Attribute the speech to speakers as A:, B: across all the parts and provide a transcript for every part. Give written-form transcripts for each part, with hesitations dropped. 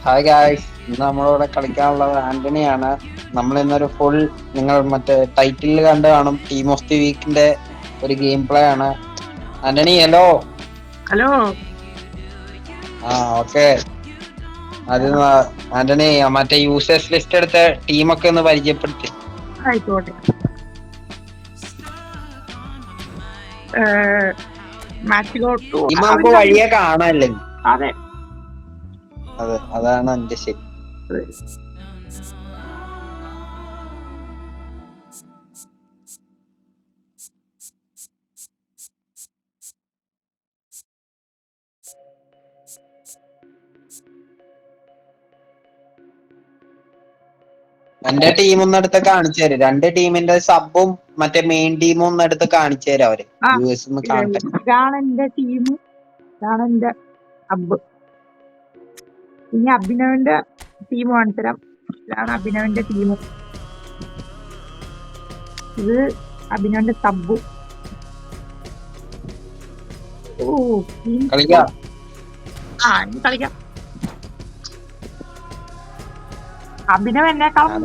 A: Hi guys, ഇന്ന് നമ്മളിവിടെ കളിക്കാനുള്ളത് ആന്റണിയാണ്. നമ്മൾ ഇന്നൊരു ഫുൾ നിങ്ങൾ മറ്റേ ടൈറ്റിൽ കണ്ട് കാണും, ടീം ഓഫ് ദി വീക്കിന്റെ ഒരു ഗെയിം പ്ലേ ആണ്. ആന്റണി ഹലോ.
B: ഹലോ.
A: ഓക്കെ. അത് ആന്റണി മറ്റേ യൂസേഴ്സ് ലിസ്റ്റ് എടുത്ത് ടീമൊക്കെ ഒന്ന് പരിചയപ്പെടുത്തി.
B: ആയിക്കോട്ടെ. മാച്ചിലോട്ടു
A: ടീം നമുക്ക് വഴിയെ കാണാല്ലേ?
B: അതെ,
A: അതാണ് എന്റെ ശരി. എന്റെ ടീം ഒന്നെടുത്ത് കാണിച്ചു തരും. രണ്ട് ടീമിന്റെ സബും മറ്റേ മെയിൻ ടീമും ഒന്നെടുത്ത് കാണിച്ചു തരാം. അവര് യുഎസ് കാണട്ടെ.
B: ഇതാണ് എന്റെ ടീം, ഇതാണ് എന്റെ അബ്. ഇനി അഭിനവന്റെ ടീം കാണിച്ചുതരാം. ഇതാണ് അഭിനവന്റെ ടീം. ഇത് അഭിനവന്റെ സബ്.
A: കളിക്കാം.
B: ഇനി കളിക്കാം. അഭിനവ് എന്നെക്കാളും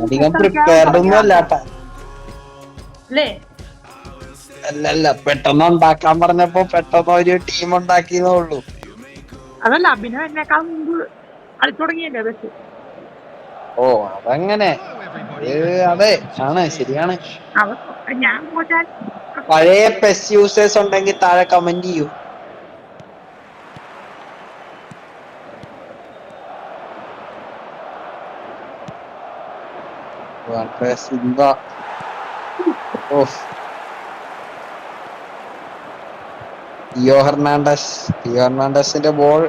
A: അല്ലല്ല, പെട്ടെന്ന് ഉണ്ടാക്കാൻ പറഞ്ഞപ്പോ പെട്ടെന്ന് ഒരു ടീം ഉണ്ടാക്കിയതേ ഉള്ളൂ.
B: അതല്ല, അഭിനവ് എന്നെക്കാളും മുമ്പ് കളിച്ചു തുടങ്ങിയല്ലേ ബസ്.
A: അതങ്ങനെ. അതെ, ആണ്, ശരിയാണ്.
B: ഞാൻ
A: പഴയ പെസ് യൂസേഴ്സ് ഉണ്ടെങ്കിൽ താഴെ കമന്റ് ചെയ്യൂ. ലിയോ ഹെർണാണ്ടസിന്റെ ബോൾ,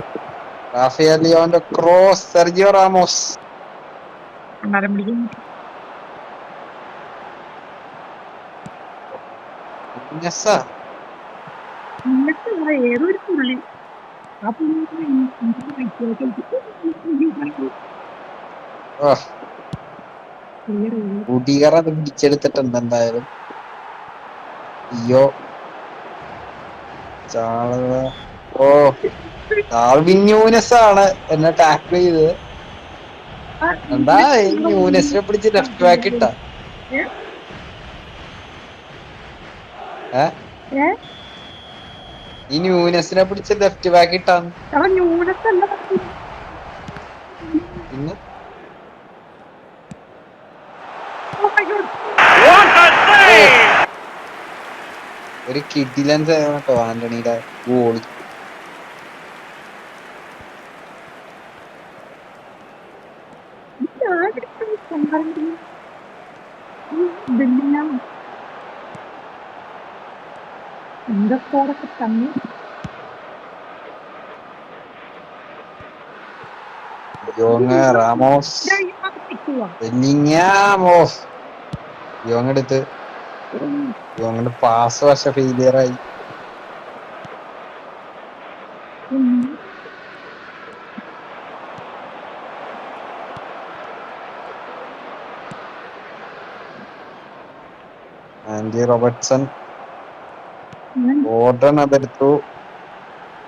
A: റാഫേൽ ലിയോന്റെ ക്രോസ്, സെർജിയോ റാമോസ്.
B: ഏതൊരു പുള്ളി
A: അത് പിടിച്ചെടുത്തിട്ടുണ്ട് എന്തായാലും. അയ്യോ, ഡാർവിൻ ന്യൂനസ് ആണ് എന്നെ ടാക്കിൾ ചെയ്തത്. എന്താ ന്യൂനസിനെ പിടിച്ച് ലെഫ്റ്റ് ബാക്ക് ഇട്ട? ഈ ന്യൂനസിനെ പിടിച്ച് ലെഫ്റ്റ് ബാക്ക് ഇട്ടാന്ന്. പിന്നെ ഒരു കിഡിലൻ കേട്ടോ ആന്റണിയുടെ ഗോളി.
B: എന്തൊക്കെ തന്നെ
A: റാമോസ്, എടുത്ത് പാസ് പക്ഷെ ഫെയിലിയറായി. ആൻഡി റോബർട്ട്സൺ, ഗോർഡൻ അതെടുത്തു.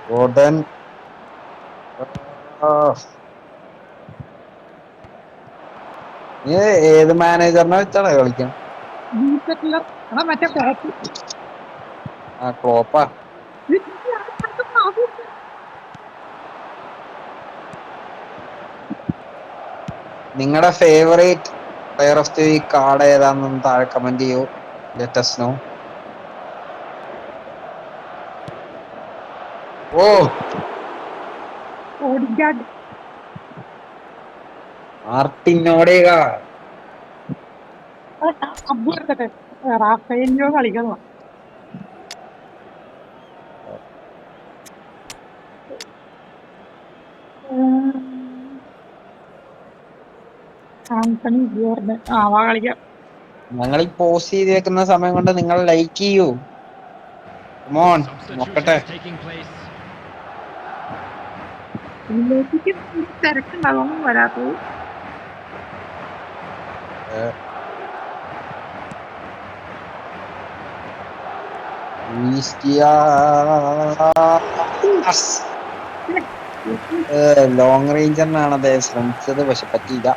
A: ഗോർഡൻ ഏത് മാനേജറിനെ വെച്ചാണ് കളിക്കാം? ക്ലോപ്പാ. നിങ്ങളുടെ favourite player of the week card ഏതാണെന്ന് താഴെ കമന്റ് ചെയ്യൂ. Let us know. മാർട്ടിനോടേക
B: റാഫേലിയോ കളിക്കണം. ആന്റണി ഗോർഡൻ കളിക്കാം.
A: ഞങ്ങൾ ഈ പോസ്റ്റ് ചെയ്തേക്കുന്ന സമയം കൊണ്ട് നിങ്ങൾ ലൈക്ക് ചെയ്യൂ. നോക്കട്ടെ.
B: തിരക്കുണ്ടാവും വരാത്തത്.
A: ലോങ് റേഞ്ചറിനാണ് അദ്ദേഹം ശ്രമിച്ചത്, പക്ഷെ പറ്റിയില്ല.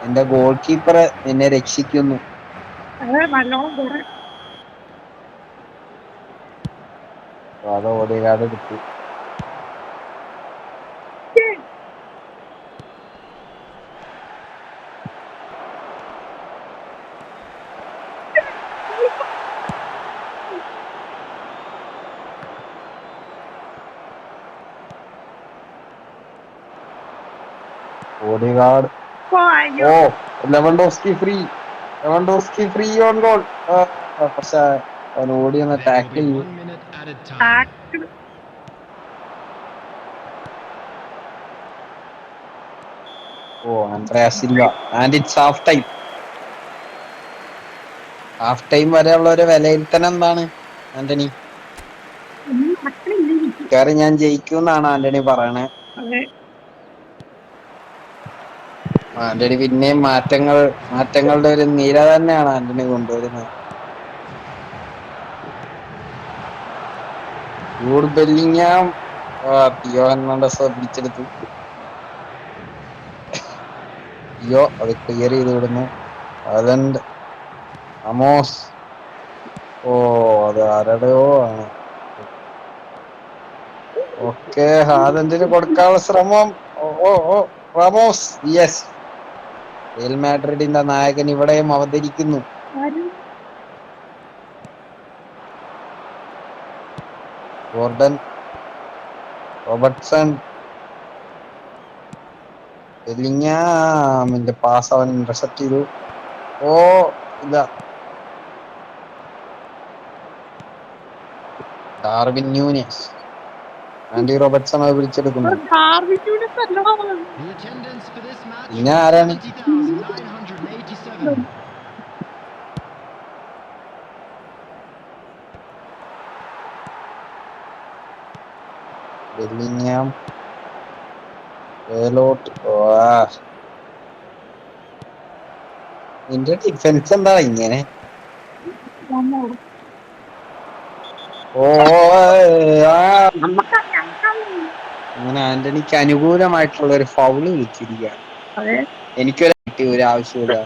A: എന്റെ ഗോൾ കീപ്പർ എന്നെ രക്ഷിക്കുന്നു.
B: നല്ലോണം കുറെ
A: അത് ഓടികാട് എടുത്തു. ഓടികാട്. ഓ, ലെവൻഡോസ്കി ഫ്രീ ഓൺ ഗോൾ. പക്ഷെ അവൻ ഓടി ഒന്ന് ടാക്കിൾ ചെയ്തു. ഓ, Andre Silva. And it's half time. Half time വരെയുള്ള ഒരു വിലയിരുത്തൽ എന്താണ് ആന്റണി? കയറി ഞാൻ ജയിക്കുമെന്നാണ് ആന്റണി പറയണേ. ആന്റണി പിന്നെയും മാറ്റങ്ങളുടെ ഒരു നിര തന്നെയാണ് ആന്റണി കൊണ്ടുവരുന്നത്. Jude Bellingham. തിയോ ഹെർണാണ്ടസ് പിടിച്ചെടുത്തു. തിയോ അത് ക്ലിയർ ചെയ്ത് വിടുന്നു. Haaland, Amos. ഓ, അത് ആരുടെയോ ആണ്. ഓക്കെ, ഹാലൻഡിന് കൊടുക്കാനുള്ള ശ്രമം. ഓ റാമോസ്. യെസ്, റിയൽ മാഡ്രിഡിന്റെ നായകൻ ഇവിടെയും അവതരിക്കുന്നു. ഗോർഡൻ, റോബർട്ട്സൺ, ബെല്ലിങ്ങാമിന്റെ പാസ് അവൻ ഇന്റർസെപ്റ്റ് ചെയ്തു. ഓ, ഇല്ല. Darwin Nunez. ആൻഡി റോബർട്ട്സൺ അത് പിടിച്ചെടുക്കുന്നു. പിന്നെ ആരാണ്? ബെല്ലിങ്ങാം, നിന്റെ ഡിഫൻസ് എന്താ ഇങ്ങനെ? ഓ, അങ്ങനെ ആന്റണിക്ക് അനുകൂലമായിട്ടുള്ള ഒരു ഫൗള് വിളിച്ചിരിക്കുകയാണ്. എനിക്കൊരു കിട്ടിയ ഒരു ആവശ്യമില്ല.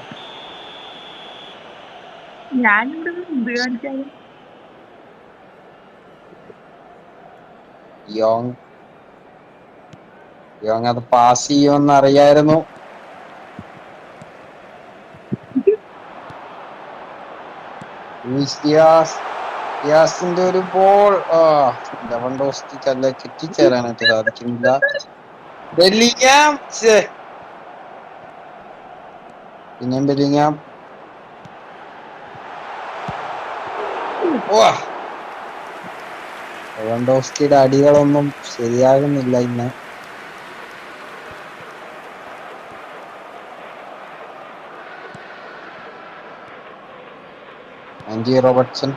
B: ഞാനിവിടെ എന്ത് കാണിച്ചാലും
A: യോങ് അത് പാസ് ചെയ്യുമെന്ന് അറിയായിരുന്നു. ിന്റെ ഒരു ബോൾ. ലെവൻഡോസ്കിക്ക് അതിലേക്ക് എത്തിച്ചേരാനായിട്ട് സാധിക്കുന്നില്ല. ബെല്ലിങ്ങാം. പിന്നെയും ബെല്ലിങ്ങാം. ലെവൻഡോസ്കിയുടെ അടികളൊന്നും ശരിയാകുന്നില്ല ഇന്ന്. Andy Robertson.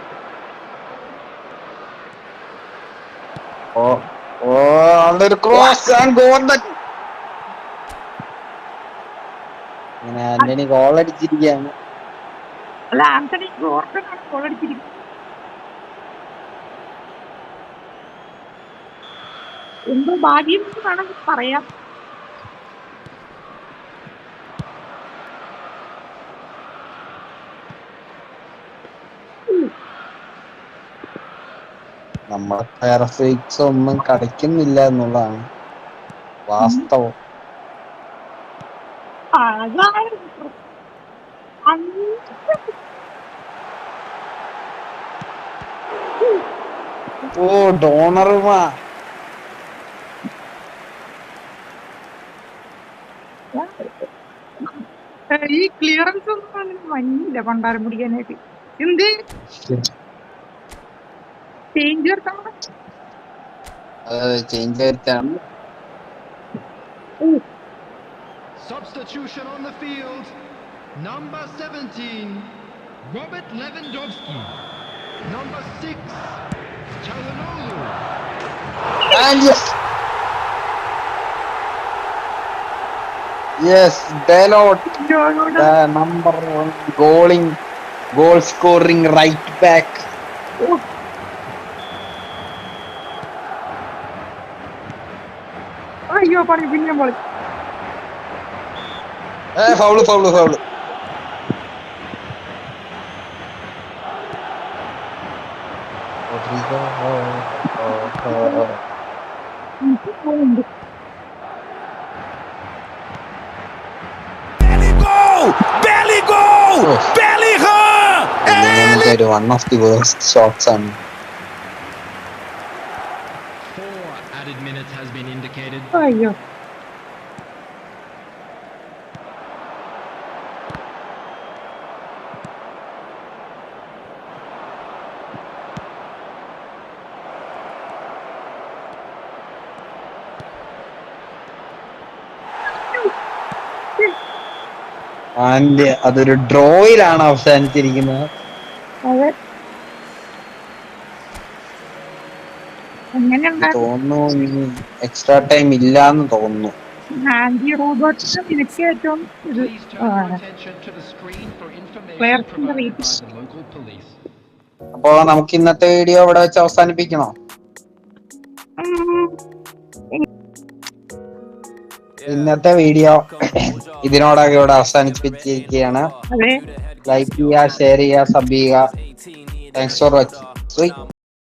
A: ഒരു ക്രോസ് ആൻഡ് ഗോർഡൻ. ഇങ്ങനെ ആന്റണി ഗോൾ അടിച്ചിരിക്കുകയാണ്.
B: അല്ല, ആന്റണി ഗോർഡനാണ് ഗോൾ അടിച്ചിരിക്കുന്നത്. എന്തോ ഭാഗ്യം എന്ന് വേണമെങ്കിൽ പറയാം.
A: നമ്മുടെ പെർഫെക്റ്റ്സ് ഒന്നും കളിക്കുന്നില്ല എന്നുള്ളതാണ് വാസ്തവം. ഓ, ഡോണറുമാ.
B: ഈ ക്ലിയറൻസ് ഒന്നും അങ്ങനെ വന്നില്ല പണ്ടാരം പിടിക്കാനായിട്ട്. എന്ത് ചേഞ്ച് വരുത്തണം.
A: Change വരുത്താണ്.
C: Substitution on the field. Number 17, Robert Lewandowski. Number 6, Çalhanoğlu.
A: And yes, Dalot, the number 1 goal scoring right back.
B: അയ്യോ പണി പിന്നെ പൊളി.
A: Foul foul foul.
B: എനിക്ക് പോവുണ്ട്.
A: ഒരു one of the worst shots ആണ്.
C: 4 added minutes has been indicated.
B: അയ്യോ
A: and അതൊരു ഡ്രോയിലാണ് അവസാനിച്ചിരിക്കുന്നത്.
B: അതെ എങ്ങനെ
A: എനിക്ക്
B: ഉണ്ടായിരുന്നു
A: തോന്നുന്നു ഇനി എക്സ്ട്രാ ടൈം ഇല്ലാന്ന് തോന്നുന്നു.
B: ആൻഡി റോബർട്ട്സ് എനിക്ക് ഏറ്റവും ഇത്
C: Please turn your attention to the screen for information
B: പ്ലെയർസിന്റെ
C: provided by
B: rating.
C: the local police.
A: അപ്പൊ നമുക്ക് ഇന്നത്തെ വീഡിയോ ഇവിടെ വെച്ച് അവസാനിപ്പിക്കണോ? ഇന്നത്തെ വീഡിയോ ഇതിനോടൊക്കെ ഇവിടെ അവസാനിപ്പിച്ചിരിക്കുകയാണ്.
B: അതെ
A: ലൈക്ക് ചെയ്യുക, ഷെയർ ചെയ്യുക, സബ് ചെയ്യുക. Thanks for watching.